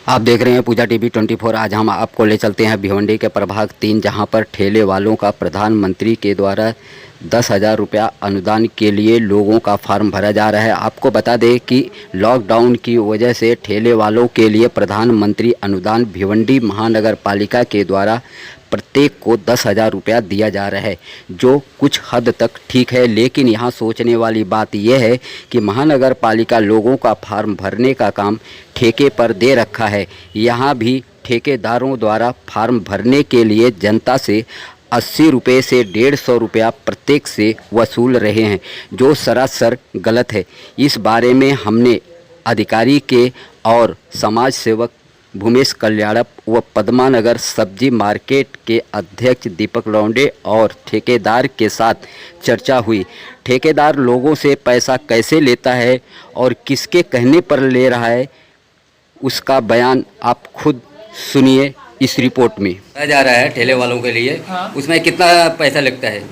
आप देख रहे हैं पूजा टीवी 24। आज हम आपको ले चलते हैं भिवंडी के प्रभाग 3, जहां पर ठेले वालों का प्रधानमंत्री के द्वारा 10,000 रुपया अनुदान के लिए लोगों का फार्म भरा जा रहा है। आपको बता दें कि लॉकडाउन की वजह से ठेले वालों के लिए प्रधानमंत्री अनुदान भिवंडी महानगर पालिका के द्वारा प्रत्येक को 10,000 रुपया दिया जा रहा है, जो कुछ हद तक ठीक है। लेकिन यहाँ सोचने वाली बात यह है कि महानगर पालिका लोगों का फार्म भरने का काम ठेके पर दे रखा है। यहाँ भी ठेकेदारों द्वारा फार्म भरने के लिए जनता से 80 रुपये से 150 रुपया प्रत्येक से वसूल रहे हैं, जो सरासर गलत है। इस बारे में हमने अधिकारी के और समाज सेवक भूमेश कल्याणप व पद्मानगर सब्जी मार्केट के अध्यक्ष दीपक लौंडे और ठेकेदार के साथ चर्चा हुई। ठेकेदार लोगों से पैसा कैसे लेता है और किसके कहने पर ले रहा है, उसका बयान आप खुद सुनिए इस रिपोर्ट में। जा रहा है ठेले वालों के लिए। हाँ। उसमें कितना पैसा लगता है?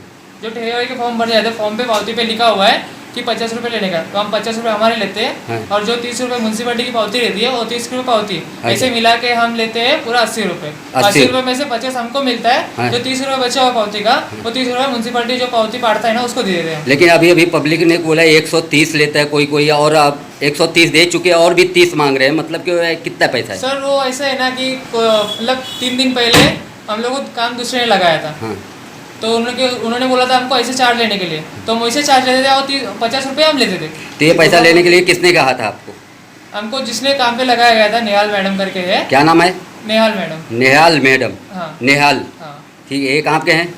जो ठेले वाले के फॉर्म भर जाते हैं, फॉर्म पे पावती पे लिखा हुआ है कि 50 रुपये लेने का, तो हम 50 रुपये हमारे लेते हैं। हाँ। और जो 30 रुपये म्यूनसिपैलिटी की पावती रहती है वो 30 रुपये पावती, ऐसे मिला के हम लेते हैं पूरा 80 रुपये। 80 रुपये में से 50 हमको मिलता है। हाँ। जो 30 रुपये बचा हुआ पावती का, वो 30 रुपये म्यूनसिपैलिटी जो पावती पाड़ता है ना, उसको दे देते हैं। लेकिन अभी पब्लिक ने बोला 130 लेता है कोई, और अब 130 दे चुके हैं और भी 30 मांग रहे हैं। मतलब कि कितना पैसा है सर वो ऐसा है ना कि मतलब 3 दिन पहले हम लोग को काम दूसरे ने लगाया था। हाँ। तो उन्होंने बोला था हमको ऐसे चार्ज लेने के लिए, तो हम वैसे चार्ज लेते थे और 50 रुपये हम लेते थे। तो ये पैसा लेने के लिए किसने कहा था आपको? हमको जिसने काम पे लगाया गया था, नेहाल मैडम करके है। क्या नाम है? नेहाल मैडम। नेहाल मैडम। हाँ। नेहाल। हाँ। ठीक है। ये कहाँ के हैं?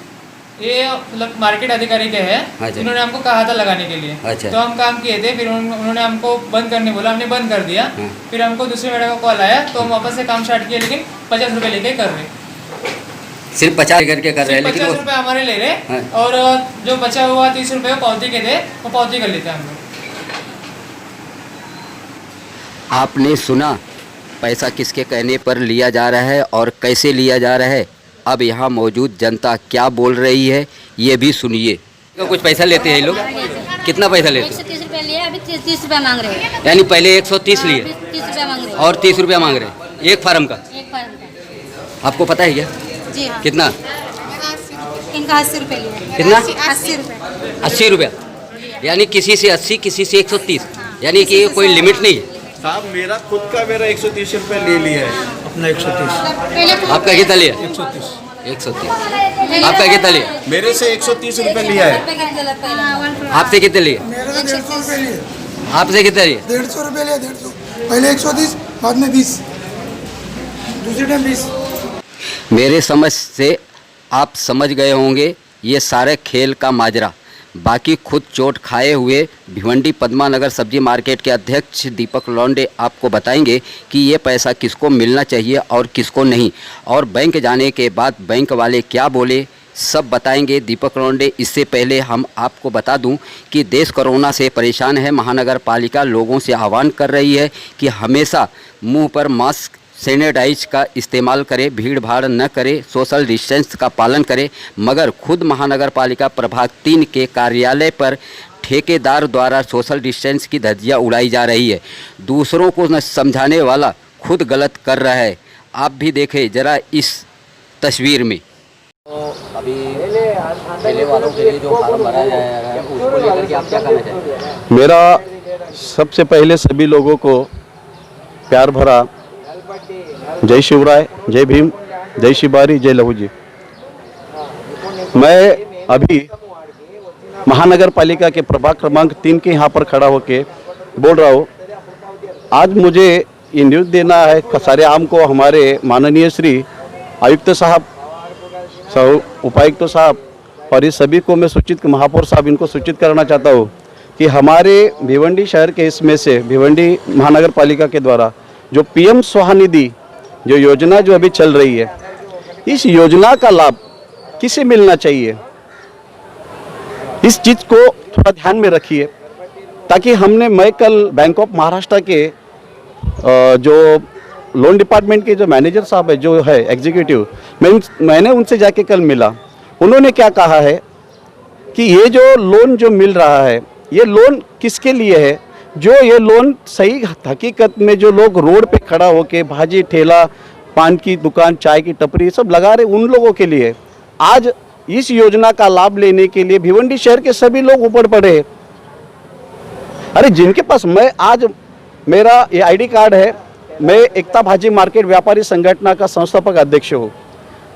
ये मतलब मार्केट अधिकारी के हैं। अच्छा। जिन्होंने हमको कहा था लगाने के लिए। अच्छा। तो हम काम किए थे, फिर उन्होंने हमको बंद करने बोला, हमने बंद कर दिया। हाँ। फिर हमको दूसरे मैडम का कॉल आया, तो हम वापस से काम स्टार्ट किए, लेकिन 50 रुपये लेके कर रहे। सिर्फ 50 करके कर रहे हैं, लेकिन 50 रुपये हमारे ले रहे। हाँ। और जो बचा हुआ 30 रुपये पावती के थे, वो पावती कर लेते हैं हम लोग। आपने सुना पैसा किसके कहने पर लिया जा रहा है और कैसे लिया जा रहा है। अब यहाँ मौजूद जनता क्या बोल रही है, ये भी सुनिए। तो कुछ पैसा लेते हैं ये लोग? कितना पैसा लेते हैं? 130 रुपये लिए, अभी 30 रुपये मांग रहे हैं। यानी पहले 130 लिए 30 रुपये मांग रहे हैं और 30 रुपया मांग रहे हैं एक फार्म का। एक फार्म का। आपको पता है क्या जी हाँ। कितना? इनका 80 रुपये लिए। कितना? 80 रुपये। 80 रुपया। यानी किसी से 80, किसी से 130। यानी कि कोई लिमिट नहीं है। साहब मेरा 130 रुपये ले लिया है अपना 130। आपका कितना लिया? 130। आपका कितना लिया? मेरे से 130 रुपये लिया है। आपसे कितने लिए? मेरे तो 150 रुपये लिए। आपसे कितने लिए? 150 रुपये लिए। 150 पहले 130, बाद में 20, दूसरे टाइम 20। मेरे समझ से आप समझ गए होंगे ये सारे खेल का माजरा। बाकी खुद चोट खाए हुए भिवंडी पद्मानगर सब्जी मार्केट के अध्यक्ष दीपक लौंडे आपको बताएंगे कि ये पैसा किसको मिलना चाहिए और किसको नहीं, और बैंक जाने के बाद बैंक वाले क्या बोले सब बताएंगे दीपक लौंडे। इससे पहले हम आपको बता दूं कि देश कोरोना से परेशान है। महानगर पालिका लोगों से आह्वान कर रही है कि हमेशा मुंह पर मास्क, सैनिटाइज का इस्तेमाल करें, भीड़ भाड़ न करें, सोशल डिस्टेंस का पालन करें। मगर खुद महानगर पालिका प्रभाग 3 के कार्यालय पर ठेकेदार द्वारा सोशल डिस्टेंस की धज्जियां उड़ाई जा रही है। दूसरों को न समझाने वाला खुद गलत कर रहा है। आप भी देखें ज़रा इस तस्वीर में। तो अभी ठेले वालों के लिए जो फार्म भरा जा रहा है उसको लेकर के आप क्या कहना चाहेंगे? मेरा सबसे पहले सभी लोगों को प्यार भरा जय शिवराय, जय भीम, जय शिवारी, जय लहू जी। मैं अभी महानगर पालिका के प्रभाग क्रमांक 3 के यहाँ पर खड़ा होके बोल रहा हूँ। आज मुझे ये न्यूज़ देना है सारे आम को, हमारे माननीय श्री आयुक्त साहब, उपायुक्त साहब और इस सभी को मैं सूचित, महापौर साहब, इनको सूचित करना चाहता हूँ कि हमारे भिवंडी शहर के इसमें से भिवंडी महानगर पालिका के द्वारा जो PM स्वनिधि जो योजना जो अभी चल रही है, इस योजना का लाभ किसे मिलना चाहिए, इस चीज़ को थोड़ा ध्यान में रखिए। ताकि मैं कल बैंक ऑफ महाराष्ट्र के जो लोन डिपार्टमेंट के जो मैनेजर साहब है, जो है एग्जीक्यूटिव, मैंने उनसे जाके कल मिला। उन्होंने क्या कहा है कि ये जो लोन जो मिल रहा है, ये लोन किसके लिए है, जो ये लोन सही हकीकत में जो लोग रोड पे खड़ा होके भाजी ठेला, पान की दुकान, चाय की टपरी सब लगा रहे उन लोगों के लिए, आज इस योजना का लाभ लेने के लिए भिवंडी शहर के सभी लोग ऊपर पड़े। अरे जिनके पास, मैं आज मेरा ये आईडी कार्ड है, मैं एकता भाजी मार्केट व्यापारी संगठन का संस्थापक अध्यक्ष हूँ,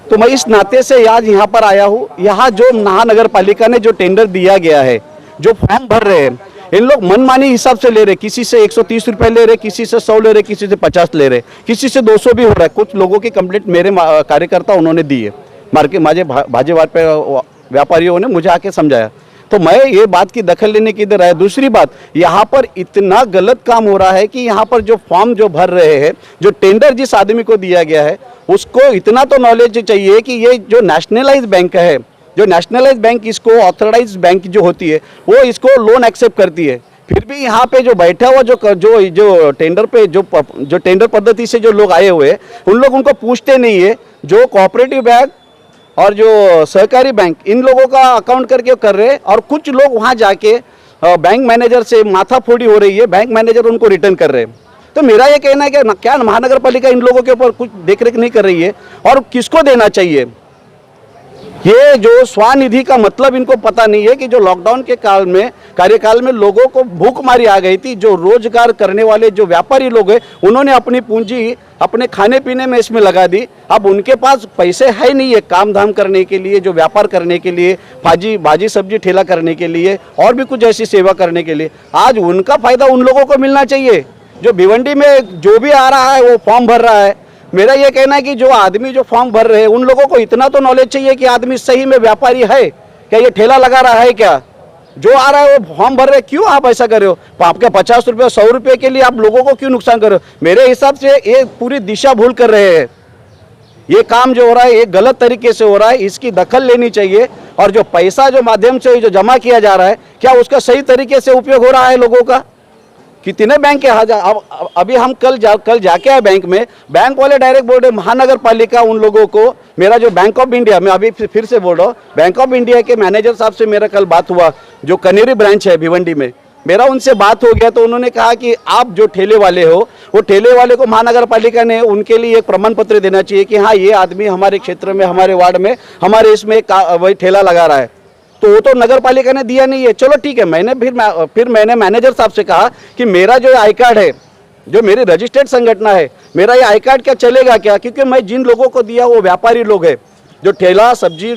तो मैं इस नाते से आज यहाँ पर आया हूँ। यहाँ जो महानगर पालिका ने जो टेंडर दिया गया है, जो फॉर्म भर रहे हैं, इन लोग मनमानी हिसाब से ले रहे, किसी से 130 रुपए ले रहे, किसी से 100 ले रहे, किसी से 50 ले रहे, किसी से 200 भी हो रहा है। कुछ लोगों की कंप्लेंट मेरे कार्यकर्ता उन्होंने दी है, मार्केट माझे भाजी व्यापारियों ने मुझे आके समझाया, तो मैं ये बात की दखल लेने की इधर आया। दूसरी बात, यहाँ पर इतना गलत काम हो रहा है कि यहाँ पर जो फॉर्म जो भर रहे हैं, जो टेंडर जिस आदमी को दिया गया है, उसको इतना तो नॉलेज चाहिए कि ये जो नेशनलाइज बैंक है, जो नेशनलाइज बैंक इसको ऑथराइज बैंक जो होती है, वो इसको लोन एक्सेप्ट करती है। फिर भी यहाँ पे जो बैठा हुआ जो टेंडर पे जो टेंडर पद्धति से जो लोग आए हुए हैं, उन लोग उनको पूछते नहीं है। जो कोऑपरेटिव बैंक और जो सहकारी बैंक, इन लोगों का अकाउंट करके कर रहे हैं, और कुछ लोग वहाँ जाके बैंक मैनेजर से माथाफोड़ी हो रही है, बैंक मैनेजर उनको रिटर्न कर रहे हैं। तो मेरा ये कहना है कि क्या महानगर पालिका इन लोगों के ऊपर कुछ देखरेख नहीं कर रही है, और किसको देना चाहिए? ये जो स्वनिधि का मतलब इनको पता नहीं है कि जो लॉकडाउन के कार्यकाल में लोगों को भूखमारी आ गई थी, जो रोजगार करने वाले जो व्यापारी लोग हैं, उन्होंने अपनी पूंजी अपने खाने पीने में इसमें लगा दी। अब उनके पास पैसे है नहीं है काम धाम करने के लिए, जो व्यापार करने के लिए, भाजी सब्जी ठेला करने के लिए, और भी कुछ ऐसी सेवा करने के लिए। आज उनका फायदा उन लोगों को मिलना चाहिए। जो भिवंडी में जो भी आ रहा है वो फॉर्म भर रहा है, मेरा ये कहना है कि जो आदमी जो फॉर्म भर रहे हैं, उन लोगों को इतना तो नॉलेज चाहिए कि आदमी सही में व्यापारी है क्या, ये ठेला लगा रहा है क्या, जो आ रहा है वो फॉर्म भर रहे हैं, क्यों आप ऐसा कर रहे हो? आपके 50 रुपये 100 रुपये के लिए आप लोगों को क्यों नुकसान कर रहे हो? मेरे हिसाब से ये पूरी दिशा भूल कर रहे हैं। ये काम जो हो रहा है ये गलत तरीके से हो रहा है, इसकी दखल लेनी चाहिए। और जो पैसा जो माध्यम से जो जमा किया जा रहा है, क्या उसका सही तरीके से उपयोग हो रहा है लोगों का? कितने बैंक के अभी हम कल जाके आए बैंक में, बैंक वाले डायरेक्ट बोल रहे महानगर पालिका उन लोगों को, मेरा जो बैंक ऑफ इंडिया, मैं अभी फिर से बोल रहा हूँ, बैंक ऑफ इंडिया के मैनेजर साहब से मेरा कल बात हुआ, जो कनेरी ब्रांच है भिवंडी में, मेरा उनसे बात हो गया, तो उन्होंने कहा कि आप जो ठेले वाले हो, वो ठेले वाले को महानगर पालिका ने उनके लिए एक प्रमाण पत्र देना चाहिए कि हाँ ये आदमी हमारे क्षेत्र में, हमारे वार्ड में, हमारे इसमें वही ठेला लगा रहा है। तो वो तो नगर पालिका ने दिया नहीं है। चलो ठीक है, मैंने मैनेजर साहब से कहा कि मेरा जो आई कार्ड है, जो मेरी रजिस्टर्ड संगठन है, मेरा ये आई कार्ड क्या चलेगा क्या? क्योंकि मैं जिन लोगों को दिया वो व्यापारी लोग हैं, जो ठेला सब्जी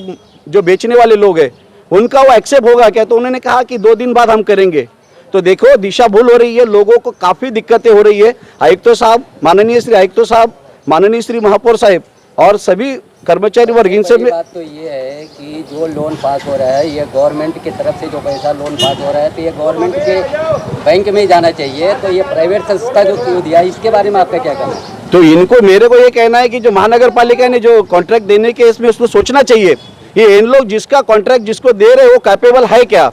जो बेचने वाले लोग हैं, उनका वो एक्सेप्ट होगा क्या? तो उन्होंने कहा कि 2 दिन बाद हम करेंगे। तो देखो दिशा भूल हो रही है, लोगों को काफ़ी दिक्कतें हो रही है। आयुक्त साहब, माननीय श्री आयुक्त साहब, माननीय श्री महापौर साहब और सभी कर्मचारी वर्ग, इनसे बात तो ये है कि जो लोन पास हो रहा है, ये गवर्नमेंट की तरफ से जो पैसा लोन पास हो रहा है, तो ये गवर्नमेंट के बैंक में ही जाना चाहिए। तो ये प्राइवेट संस्था जो क्यों दिया, इसके बारे में आपका क्या कहना है? तो इनको, मेरे को ये कहना है कि जो महानगर पालिका ने जो कॉन्ट्रैक्ट देने के, इसमें उसको सोचना चाहिए, ये इन लोग जिसका कॉन्ट्रैक्ट जिसको दे रहे वो कैपेबल है क्या?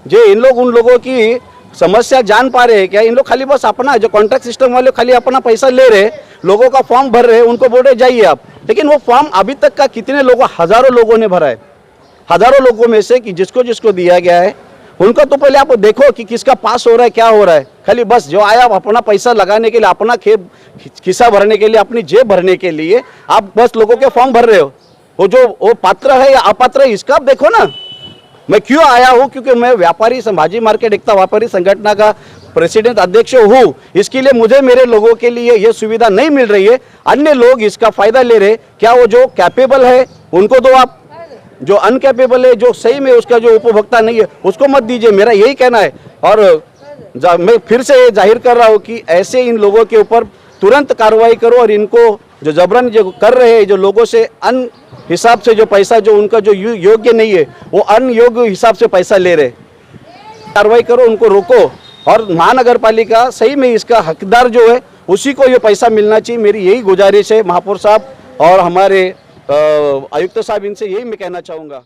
जो इन लोग उन लोगों की समस्या जान पा रहे हैं क्या? इन लोग खाली बस अपना, जो कॉन्ट्रैक्ट सिस्टम वाले खाली अपना पैसा ले रहे, लोगों का फॉर्म भर रहे, उनको बोल रहे जाइए आप, लेकिन वो फॉर्म अभी तक का कितने लोगों, हजारों लोगों ने भरा है। हजारों लोगों में से कि जिसको दिया गया है, उनका तो पहले आप देखो कि किसका पास हो रहा है, क्या हो रहा है। खाली बस जो आया अपना पैसा लगाने के लिए, अपना खिस्सा भरने के लिए, अपनी जेब भरने के लिए आप बस लोगों के फॉर्म भर रहे हो। वो पात्र है या अपात्र है, इसका आप देखो ना। मैं क्यों आया हूँ? क्योंकि मैं व्यापारी भाजी मार्केट एकता व्यापारी संगठन का प्रेसिडेंट अध्यक्ष हूँ। इसके लिए मुझे मेरे लोगों के लिए ये सुविधा नहीं मिल रही है, अन्य लोग इसका फायदा ले रहे। क्या वो जो कैपेबल है उनको दो आप, जो अनकैपेबल है, जो सही में उसका जो उपभोक्ता नहीं है, उसको मत दीजिए, मेरा यही कहना है। और मैं फिर से जाहिर कर रहा हूँ कि ऐसे इन लोगों के ऊपर तुरंत कार्रवाई करो, और इनको जो जबरन जो कर रहे हैं, जो लोगों से अन हिसाब से जो पैसा, जो उनका जो योग्य नहीं है, वो अनयोग्य हिसाब से पैसा ले रहे, कार्रवाई करो, उनको रोको। और महानगर पालिका सही में इसका हकदार जो है, उसी को ये पैसा मिलना चाहिए। मेरी यही गुजारिश है महापौर साहब और हमारे आयुक्त साहब, इनसे यही मैं कहना चाहूँगा।